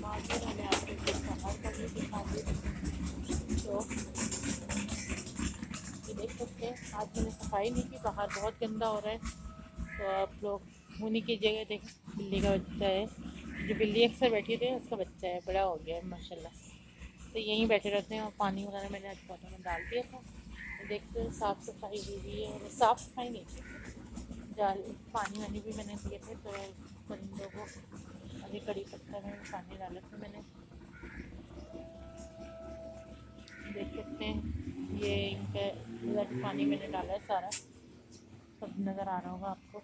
ماں سے میں نے آپ کو کچھ باہر کرنے دکھا دی. تو یہ دیکھ سکتے ہیں آج میں نے صفائی نہیں کی, باہر بہت گندا ہو رہا ہے. تو آپ لوگ وہ نہیں کیجیے گا. دیکھیں بلی کا بچہ ہے, جو بلی اکثر بیٹھی رہی ہے اس کا بچہ ہے, بڑا ہو گیا ہے ماشاء اللہ. تو یہیں بیٹھے رہتے ہیں, اور پانی وغیرہ میں نے آج پودوں میں ڈال دیا تھا. دیکھتے ہیں صاف صفائی ہوئی ہے, صاف صفائی نہیں تھی, جال پانی وانی بھی میں نے دیے تھے. تو پرندوں کو ابھی کڑی پتہ میں پانی ڈالا تھا میں نے. دیکھ سکتے ہیں یہ ان کا پانی میں نے ڈالا ہے سارا, سب نظر آ رہا ہوگا آپ کو.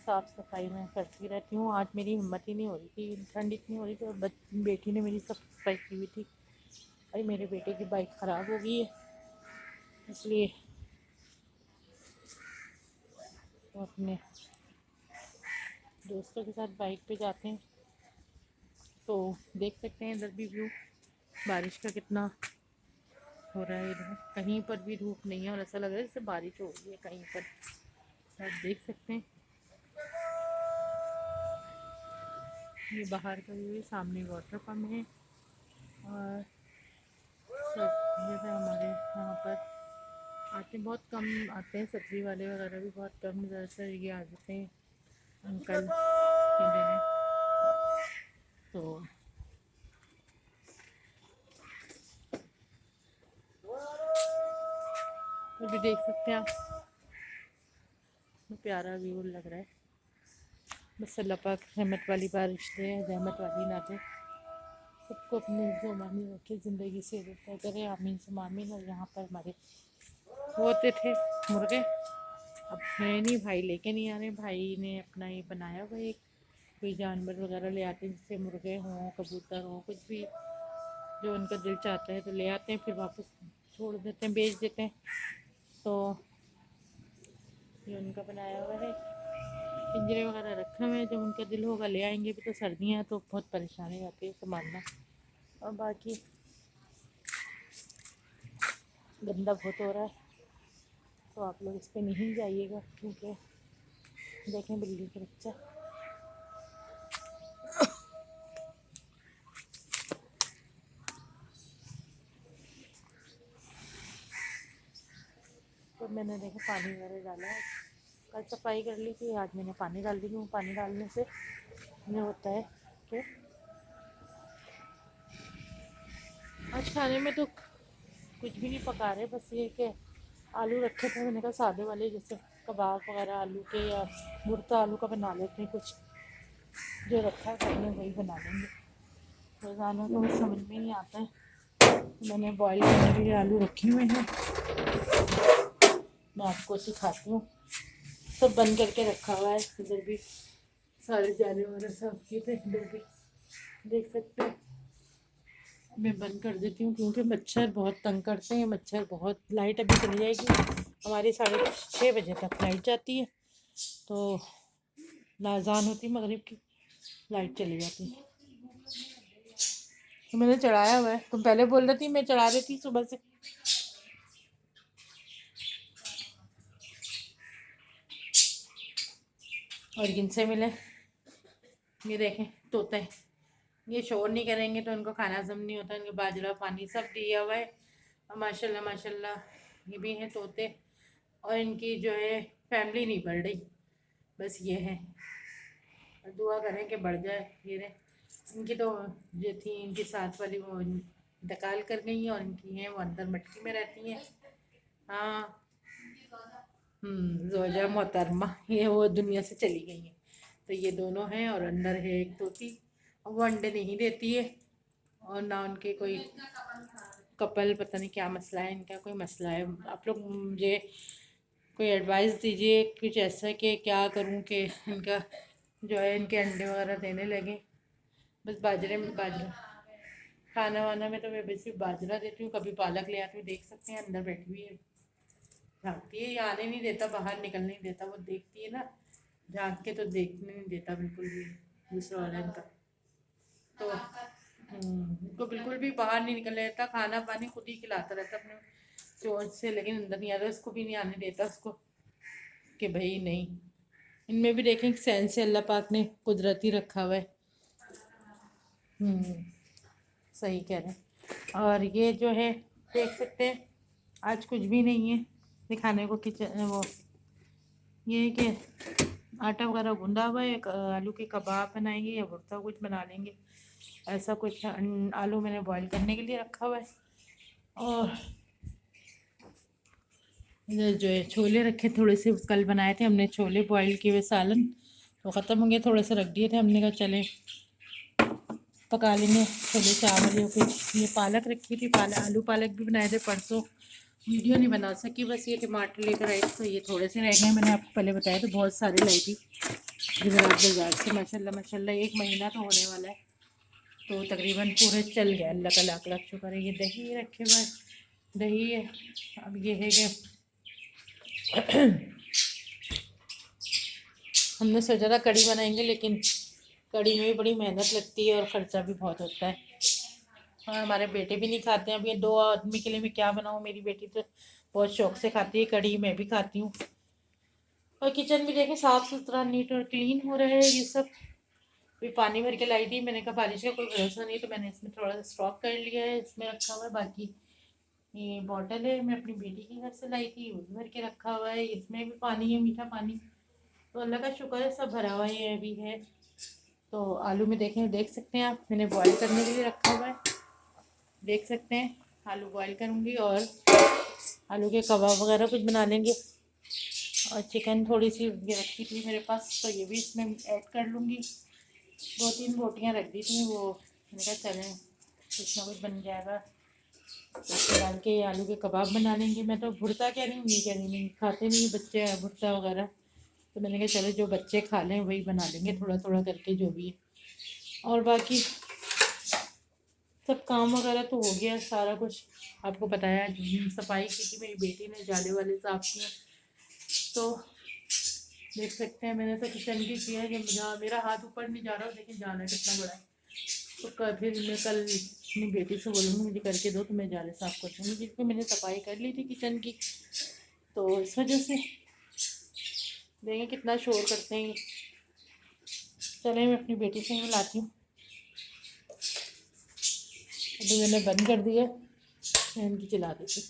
صاف صفائی میں کرتی رہتی ہوں. آج میری ہمت ہی نہیں ہو رہی تھی, ٹھنڈ اتنی ہو رہی تھی, اور بیٹی نے میری سب صفائی کی ہوئی تھی. بھائی میرے بیٹے کی بائک خراب ہو گئی ہے, اس لیے وہ اپنے دوستوں کے ساتھ بائک پہ جاتے ہیں. تو دیکھ سکتے ہیں ادھر بھی ویو بارش کا کتنا ہو رہا ہے. ادھر کہیں پر بھی دھوپ نہیں ہے, اور ایسا لگ رہا ہے جیسے بارش ہو رہی ہے کہیں پر. آپ دیکھ سکتے ہیں یہ باہر کا ویو ہے. سامنے واٹر پمپ ہے, اور سب جیسے ہمارے یہاں پر آتے ہیں, بہت کم آتے ہیں. چھتری والے وغیرہ بھی بہت کم زیادہ تر یہ آ جاتے ہیں انکل کے دینے. تو بھی دیکھ سکتے ہیں آپ, پیارا ویو لگ رہا ہے. بس اللہ پاک رحمت والی بارش دے, رحمت والی نہ دے. سب کو اپنے زمانے رکھے, زندگی سے رکھا کرے, آمین ثم آمین. اور یہاں پر ہمارے ہوتے تھے مرغے, اب ہے نہیں, بھائی لے کے نہیں آ رہے. بھائی نے اپنا یہ بنایا ہوا ایک کوئی جانور وغیرہ لے آتے ہیں, جس سے مرغے ہوں, کبوتر ہوں, کچھ بھی جو ان کا دل چاہتا ہے تو لے آتے ہیں, پھر واپس چھوڑ دیتے ہیں, بیچ دیتے ہیں. تو یہ ان کا بنایا ہوا ہے, پنجرے وغیرہ رکھے ہوئے ہیں. جب ان کا دل ہوگا لے آئیں گے. بھی تو سردیاں ہیں تو بہت پریشانی ہوتی ہے سنبھالنا. اور باقی گندا بہت ہو رہا ہے, تو آپ لوگ اس پہ نہیں جائیے گا, کیونکہ دیکھیں بلی کے بچہ تو میں نے دیکھا پانی وغیرہ ڈالا ہے. کل صفائی کر لی تھی, آج میں نے پانی ڈال دی. پانی ڈالنے سے یہ ہوتا ہے کہ آج کھانے میں تو کچھ بھی نہیں پکا رہے, بس یہ کہ آلو رکھے تھے. میں نے کہا سادے والے جیسے کباب وغیرہ آلو کے, یا بھرتا آلو کا بنا لیتے ہیں. کچھ جو رکھا ہے گھر میں وہی بنا لیں گے. روزانہ تو وہ سمجھ میں نہیں آتا ہے. میں نے بوائل کرنے کے لیے آلو رکھے ہوئے ہیں, میں آپ کو سکھاتی ہوں. سب بند کر کے رکھا ہوا ہے. ادھر بھی سارے جانے والے سب کیے تھے, ادھر بھی دیکھ سکتے ہیں. میں بند کر دیتی ہوں کیونکہ مچھر بہت تنگ کرتے ہیں. مچھر بہت, لائٹ ابھی چلی جائے گی ہماری 6:30 بجے تک لائٹ جاتی ہے. تو اذان ہوتی مغرب کی, لائٹ چلی جاتی ہے. تو میں نے چڑھایا ہوا ہے, تم پہلے بول رہی تھی, میں چڑھا رہی تھی صبح سے. اور جن سے ملے یہ دیکھیں طوطے, یہ شور نہیں کریں گے تو ان کو کھانا ہضم نہیں ہوتا. ان کو باجرہ پانی سب دیا ہوا ہے. اور ماشاء اللہ یہ بھی ہیں طوطے, اور ان کی جو ہے فیملی نہیں بڑھ رہی, بس یہ ہے. اور دعا کریں کہ بڑھ جائے. یہ ان کی تو جو تھی ان کی ساتھ والی وہ انتقال کر گئی ہیں, اور ان کی ہیں وہ اندر مٹی میں رہتی ہیں. ہاں زوجہ محترمہ, یہ وہ دنیا سے چلی گئی ہیں. تو یہ دونوں ہیں, اور اندر ہے ایک طوطی. وہ انڈے نہیں دیتی ہے, اور نہ ان کے کوئی کپل, پتہ نہیں کیا مسئلہ ہے ان کا, کوئی مسئلہ ہے. آپ لوگ مجھے کوئی ایڈوائس دیجیے کچھ ایسا کہ کیا کروں کہ ان کا جو ہے ان کے انڈے وغیرہ دینے لگیں. بس باجرہ کھانا وانا میں تو میں صرف باجرہ دیتی ہوں. کبھی پالک لے آتی ہوں. دیکھ سکتے ہیں اندر بیٹھی ہوئی ہے, جھانکتی ہے. یہ آنے نہیں دیتا, باہر نکلنے نہیں دیتا. وہ دیکھتی ہے نا جھانک کے, تو دیکھنے نہیں دیتا بالکل بھی دوسرا والا ان کا. تو ان کو بالکل بھی باہر نہیں نکلنے دیتا. کھانا پانی خود ہی کھلاتا رہتا اپنے چونچ سے, لیکن اندر نہیں آتا. اس کو بھی نہیں آنے دیتا اس کو کہ بھائی نہیں. ان میں بھی دیکھیں سینس سے اللہ پاک نے قدرتی رکھا ہوا ہے. صحیح کہہ رہے ہیں. اور یہ جو ہے دیکھ سکتے ہیں آج کچھ بھی نہیں ہے دکھانے کو. کچن وہ یہ کہ آٹا وغیرہ گوندھا ہوا ہے. آلو کے کباب بنائیں گے یا بھرتا کچھ بنا لیں گے ایسا کچھ. آلو میں نے بوائل کرنے کے لیے رکھا ہوا ہے. اور ادھر جو ہے چھولے رکھے تھوڑے سے کل بنائے تھے ہم نے چھولے بوائل کیے ہوئے سالن تو ختم ہو گئے. تھوڑے سے رکھ دیے تھے ہم نے کہا چلیں پکا لیں گے چھولے چاول یا کچھ. یہ پالک رکھی تھی آلو پالک بھی بنائے تھے پرسوں. ویڈیو نہیں بنا سکی بس یہ ٹماٹر لے کر آئی تو یہ تھوڑے سے رہ گئے. میں نے آپ کو پہلے بتایا تو بہت سارے لائی تھی گجرات بازار سے. ماشاء اللہ 1 مہینہ تو ہونے والا ہے تو تقریباً پورے چل گیا. اللہ کا لاکھ لاکھ شکر ہے. یہ دہی رکھے ہوئے دہی ہے. اب یہ ہے کہ ہم نے سوچا تھا کڑی بنائیں گے لیکن کڑی میں بھی بڑی محنت لگتی ہے اور خرچہ بھی بہت ہوتا ہے. اور ہمارے بیٹے بھی نہیں کھاتے ہیں. اب یہ 2 آدمی کے لیے میں کیا بناؤں. میری بیٹی تو بہت شوق سے کھاتی ہے کڑی. میں بھی کھاتی ہوں. اور کچن بھی دیکھیں صاف ستھرا نیٹ اور کلین ہو رہا ہے. یہ سب بھی پانی بھر کے لائی تھی. میں نے کہا بارش کا کوئی بھروسہ نہیں تو میں نے اس میں تھوڑا سا اسٹاک کر لیا ہے. اس میں رکھا ہوا ہے. باقی یہ بوٹل ہے میں اپنی بیٹی کے گھر سے لائی تھی وہ بھی بھر کے رکھا ہوا ہے. اس میں بھی پانی ہے میٹھا پانی تو اللہ کا شکر ہے سب بھرا ہوا یہ ابھی ہے. تو آلو میں دیکھ سکتے ہیں آپ میں نے بوائل کرنے کے لیے رکھا ہوا ہے. دیکھ سکتے ہیں آلو بوائل کروں گی اور آلو کے کباب وغیرہ کچھ بنا لیں گے. اور چکن تھوڑی سی یہ رکھی تھی میرے پاس تو یہ بھی اس میں ایڈ کر لوں گی. 2-3 بوٹیاں رکھ دی تھیں وہ میں نے کہا چلیں کچھ نہ کچھ بن جائے گا. ڈال کے آلو کے کباب بنا لیں گے. میں تو بھرتا کہہ رہی ہوں یہ کہہ رہی نہیں کھاتے نہیں بچے بھرتا وغیرہ تو میں نے کہا چلو جو بچے کھا لیں وہی بنا لیں گے تھوڑا تھوڑا کر کے جو بھی ہے. اور باقی سب کام وغیرہ تو ہو گیا سارا کچھ. آپ کو بتایا صفائی کی تھی میری بیٹی نے جالے والے صاف کیے تو دیکھ سکتے ہیں. میں نے تو کچن بھی کیا ہے کہ میرا ہاتھ اوپر نہیں جا رہا لیکن جانا کتنا بڑا ہے. تو پھر میں کل اپنی بیٹی سے بولوں گی مجھے کر کے دو تو میں جالے صاف کر دوں گی. کیونکہ میں نے صفائی کر لی تھی کچن کی تو اس وجہ سے دیکھیں کتنا شور کرتے ہیں. چلیں میں اپنی بیٹی سے ہی ملاتی ہوں. ابھی میں نے بند کر دیا میں ان کی چلا دیتی.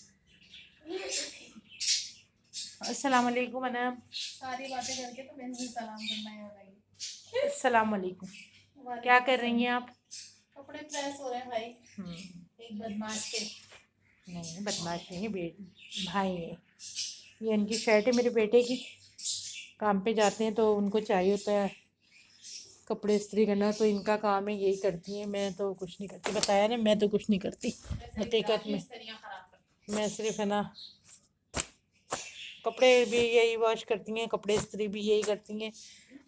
السلام علیکم انم. ساری باتیں کر کے تو میں نے سلام کرنا ہے. السلام علیکم. کیا کر رہی ہیں آپ؟ کپڑے پریس ہو رہے ہیں بھائی. ایک بدماش کے نہیں بدماش نہیں بھائی ہے. یہ ان کی شرٹ ہے میرے بیٹے کی. کام پہ جاتے ہیں تو ان کو چاہیے ہوتا ہے کپڑے استری کرنا تو ان کا کام ہے یہی کرتی ہیں. میں تو کچھ نہیں کرتی. بتایا نا میں تو کچھ نہیں کرتی حقیقت میں صرف ہے نا کپڑے بھی یہی واش کرتی ہیں کپڑے استری بھی یہی کرتی ہیں.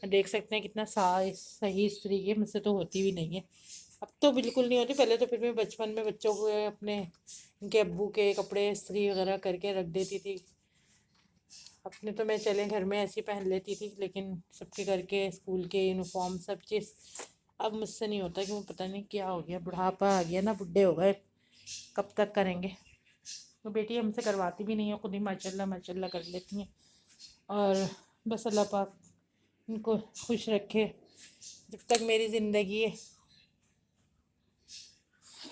دیکھ سکتے ہیں کتنا صحیح استری ہے. مجھ سے تو ہوتی بھی نہیں ہے. اب تو بالکل نہیں ہوتی. پہلے تو پھر میں بچپن میں بچوں کو اپنے ان کے ابو کے کپڑے استری وغیرہ کر کے رکھ دیتی تھی. اپنے تو میں چلے گھر میں ایسی پہن لیتی تھی لیکن سب کے کر کے اسکول کے یونیفارم سب چیز اب مجھ سے نہیں ہوتا. کیوں پتہ نہیں کیا ہو گیا بڑھاپا آ گیا نا بڈھے ہو گئے کب تک کریں گے. تو بیٹی ہم سے کرواتی بھی نہیں ہے خود ہی ماشاء اللہ کر لیتی ہیں. اور بس اللہ پاک ان کو خوش رکھے جب تک میری زندگی ہے.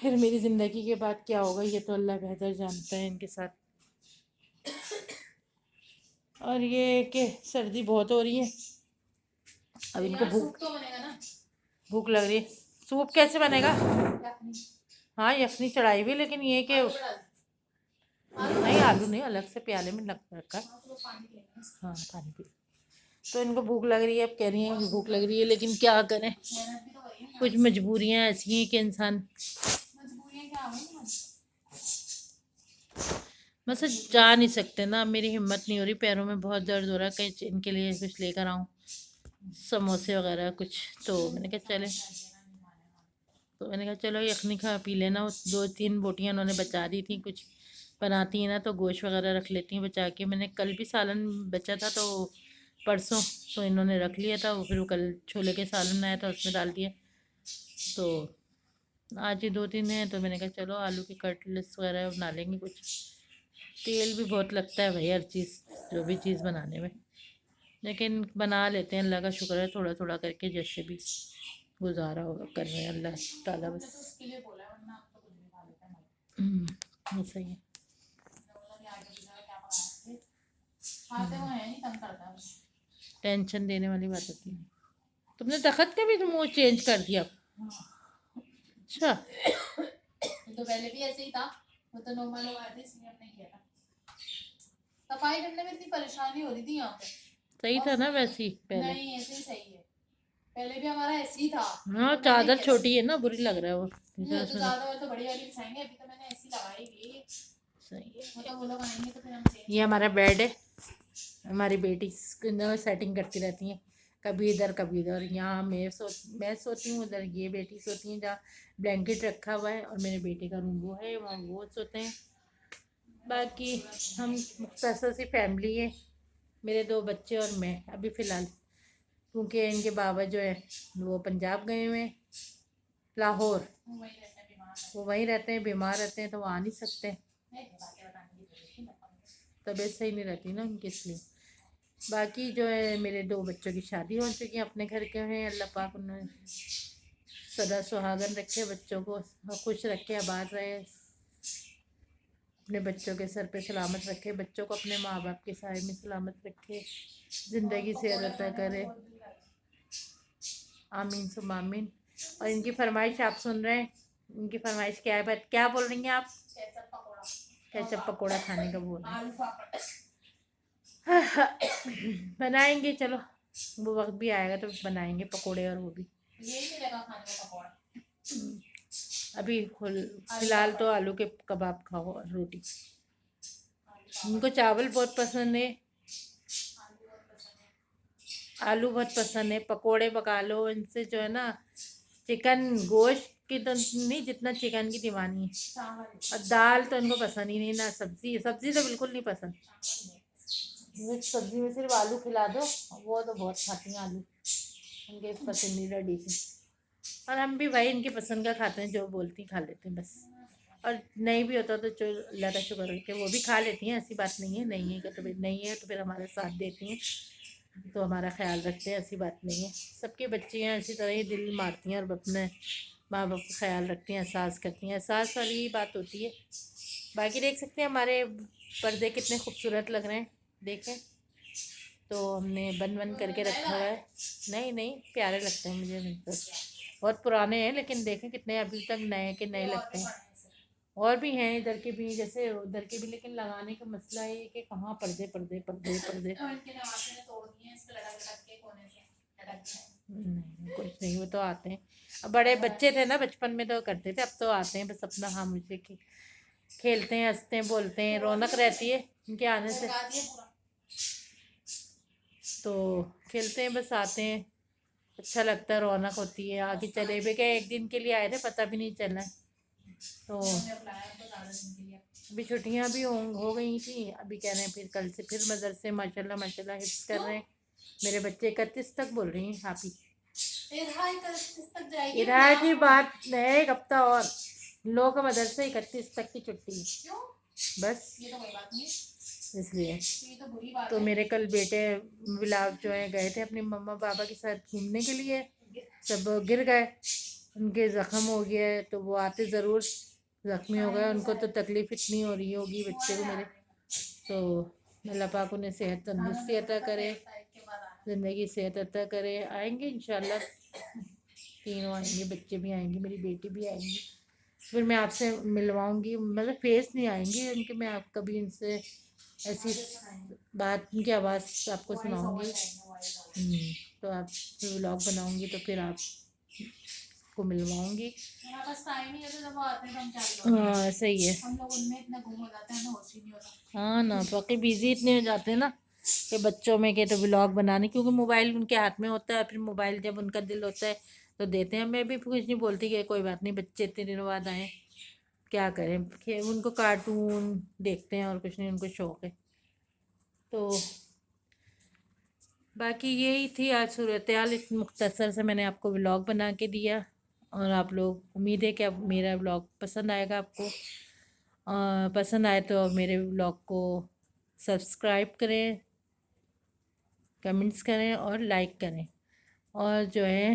پھر میری زندگی کے بعد کیا ہوگا یہ تو اللہ بہتر جانتا ہے ان کے ساتھ. اور یہ کہ سردی بہت ہو رہی ہے. اب ان کو بھوک لگ رہی ہے. سوپ کیسے بنے گا؟ ہاں یخنی چڑھائی ہوئی لیکن یہ کہ نہیں آلو نہیں الگ سے پیالے میں رکھا. ہاں پانی پی. تو ان کو بھوک لگ رہی ہے. اب کہہ رہی ہیں کہ بھوک لگ رہی ہے لیکن کیا کریں کچھ مجبوریاں ایسی ہیں کہ انسان بس جا نہیں سکتے نا. میری ہمت نہیں ہو رہی. پیروں میں بہت درد ہو رہا ہے کہ ان کے لیے کچھ لے کر آؤں سموسے وغیرہ کچھ. تو میں نے کہا چلیں تو میں نے کہا چلو یخنی کھا پی لینا. 2-3 بوٹیاں انہوں نے بچا دی تھیں. کچھ بناتی ہیں نا تو گوشت وغیرہ رکھ لیتی ہیں بچا کے. میں نے کل بھی سالن بچا تھا تو پرسوں تو انہوں نے رکھ لیا تھا. وہ پھر کل چھولے کے سالن آیا تھا اس میں ڈال دیا. تو آج ہی 2-3 ہیں تو میں نے کہا چلو آلو کے کٹلیٹس وغیرہ بنا لیں گے. کچھ تیل بھی بہت لگتا ہے بھائی ہر چیز جو بھی چیز بنانے میں لیکن بنا لیتے ہیں. اللہ کا شکر ہے تھوڑا تھوڑا کر کے جیسے بھی. گزارا ہوگا کر رہے ہیں اللہ تعالیٰ بس. تو اس کے لیے بولا ہے ورنہ آپ تو کچھ بھی کھا لیتے ہیں. صحیح ہے. کھاتے وہ ہیں نہیں، تنگ کرتا ہے بس. ٹینشن دینے والی بات ہوتی ہے. تم نے تخت کا بھی تو منہ چینج کر دیا. اچھا. تو پہلے بھی ایسے ہی تھا، وہ تو نارمل ہو گیا تھا، اس لیے ہم نے کیا تھا. صفائی کرنے میں اتنی پریشانی ہو رہی تھی یہاں پہ. صحیح تھا نا ویسے ہی پہلے. نہیں ایسے ہی صحیح ہے، پہلے بھی ہمارا ایسے ہی تھا. ہاں چادر چھوٹی ہے نا، بری لگ رہا ہے وہ. تو زیادہ ہو تو بڑی والی بچھائیں گے. ابھی تو میں نے ایسی لگائی ہوئی. صحیح ہے. مطلب وہ لوگ آئیں گے تو پھر ہم چینج. یہ ہمارا بیڈ ہے. ہماری بیٹی سیٹنگ کرتی رہتی ہیں، کبھی ادھر کبھی ادھر. یہاں میں سوتی ہوں، ادھر یہ بیٹی سوتی ہیں. جہاں بلینکٹ رکھا ہوا ہے، اور میرے بیٹے کا روم وہ ہے، وہاں وہ سوتے ہیں. باقی ہم مختصر سی فیملی ہے، میرے 2 بچے اور میں ابھی فی الحال. کیونکہ ان کے بابا جو ہے وہ پنجاب گئے ہوئے ہیں، لاہور. وہ وہیں رہتے ہیں، بیمار رہتے ہیں تو وہ آ نہیں سکتے. طبیعت صحیح نہیں رہتی نا ان کی، اس لیے. باقی جو ہے میرے 2 بچوں کی شادی ہو چکی ہیں، اپنے گھر کے ہیں. اللہ پاک انہیں سدا سہاگن رکھے، بچوں کو خوش رکھے، آباد رہے، اپنے بچوں کے سر پہ سلامت رکھے، بچوں کو اپنے ماں باپ کے سائے میں سلامت رکھے، زندگی سے عطا کرے. آمین ثم آمین. اور ان کی فرمائش آپ سن رہے ہیں. ان کی فرمائش کیا ہے؟ کیا بول رہی ہیں آپ؟ کیچپ پکوڑا کھانے کا بول رہے ہیں. بنائیں گے، چلو وہ وقت بھی آئے گا تو بنائیں گے پکوڑے. اور وہ بھی یہی ملے گا کھانے کا پکوڑا. ابھی فی الحال تو آلو کے کباب کھاؤ اور روٹی. ان کو چاول بہت پسند ہے، آلو بہت پسند ہے. پکوڑے پکا لو ان سے جو ہے نا. چکن گوشت کی تو نہیں، جتنا چکن کی دیوانی ہے. اور دال تو ان کو پسند ہی نہیں، نہ سبزی تو بالکل نہیں پسند. سبزی میں صرف آلو کھلا دو، وہ تو بہت کھاتی ہیں آلو، ان کے پسندیدہ ڈش ہے. اور ہم بھی بھائی ان کی پسند کا کھاتے ہیں، جو بولتی کھا لیتے ہیں بس. اور نہیں بھی ہوتا تو اللہ کا شکر ہے کہ وہ بھی کھا لیتی ہیں، ایسی بات نہیں ہے. نہیں ہے تو پھر ہمارا ساتھ دیتی ہیں، تو ہمارا خیال رکھتے ہیں، ایسی بات نہیں ہے. سب کے بچے ہیں اسی طرح ہی دل مارتی ہیں اور اپنے ماں باپ کا خیال رکھتی ہیں، احساس کرتی ہیں. احساس والی ہی بات ہوتی ہے. باقی دیکھ سکتے ہیں ہمارے پردے کتنے خوبصورت لگ رہے ہیں، دیکھیں. تو ہم نے بند کر کے رکھا ہوا ہے. نہیں پیارے لگتے ہیں مجھے. بہت پرانے ہیں لیکن دیکھیں کتنے ابھی تک نئے کے نئے لگتے ہیں. اور بھی ہیں ادھر کے بھی، جیسے ادھر کے بھی، لیکن لگانے کا مسئلہ ہے کہ کہاں پردے. نہیں کچھ نہیں، وہ تو آتے ہیں. بڑے بچے تھے نا بچپن میں تو کرتے تھے، اب تو آتے ہیں بس اپنا خاموشی کی کھیلتے ہیں، ہنستے ہیں، بولتے ہیں. رونق رہتی ہے ان کے آنے سے، تو کھیلتے ہیں بس، آتے ہیں، اچھا لگتا ہے، رونق ہوتی ہے. آگے چلے بھی گئے، 1 دن کے لیے آئے تھے، پتہ بھی نہیں چلا. تو ابھی چھٹیاں بھی ہو گئی تھیں. ابھی کہہ رہے ہیں پھر کل سے پھر مدرسے ماشاء اللہ حفظ کر رہے ہیں. میرے بچے 31 تک بول رہی ہیں آپ ہی. ارہا کی بات ہے، 1 ہفتہ اور. لوگوں کا مدرسے 31 تک کی چھٹی ہے بس، اس لیے. تو میرے کل بیٹے ولاگ جو ہے گئے تھے اپنے مما پاپا کے ساتھ گھومنے کے لیے، سب گر گئے، ان کے زخم ہو گیا ہے. تو وہ آتے ضرور زخمی ہو گئے. ان کو تو تکلیف اتنی ہو رہی ہوگی بچے کو میرے. تو اللہ پاک انہیں صحت تندرستی عطا کرے، زندگی صحت عطا کرے. آئیں گے انشاءاللہ، تینوں آئیں گے، بچے بھی آئیں گے، میری بیٹی بھی آئیں گی. پھر میں آپ سے ملواؤں گی، مطلب فیس نہیں آئیں گی ان کے، میں آپ کبھی ان سے ایسی بات، ان کی آواز آپ کو سناؤں گی. تو آپ پھر ولاگ بناؤں گی تو پھر آپ کو ملواؤں گی. ہاں صحیح ہے. ہاں نا باقی بزی اتنے ہو جاتے ہیں نا کہ بچوں میں کہ تو ولاگ بنانے، کیونکہ موبائل ان کے ہاتھ میں ہوتا ہے. پھر موبائل جب ان کا دل ہوتا ہے تو دیتے ہیں. میں بھی کچھ نہیں بولتی کہ کوئی بات نہیں، بچے اتنے دنوں بعد آئیں، کیا کریں. ان کو کارٹون دیکھتے ہیں اور کچھ نہیں، ان کو شوق ہے. تو باقی یہی تھی آج صورتحال. مختصر سے میں نے آپ کو ولاگ بنا کے دیا، اور آپ لوگ، امید ہے کہ اب میرا ولاگ پسند آئے گا آپ کو. پسند آئے تو میرے ولاگ کو سبسکرائب کریں، کمنٹس کریں اور لائک کریں. اور جو ہے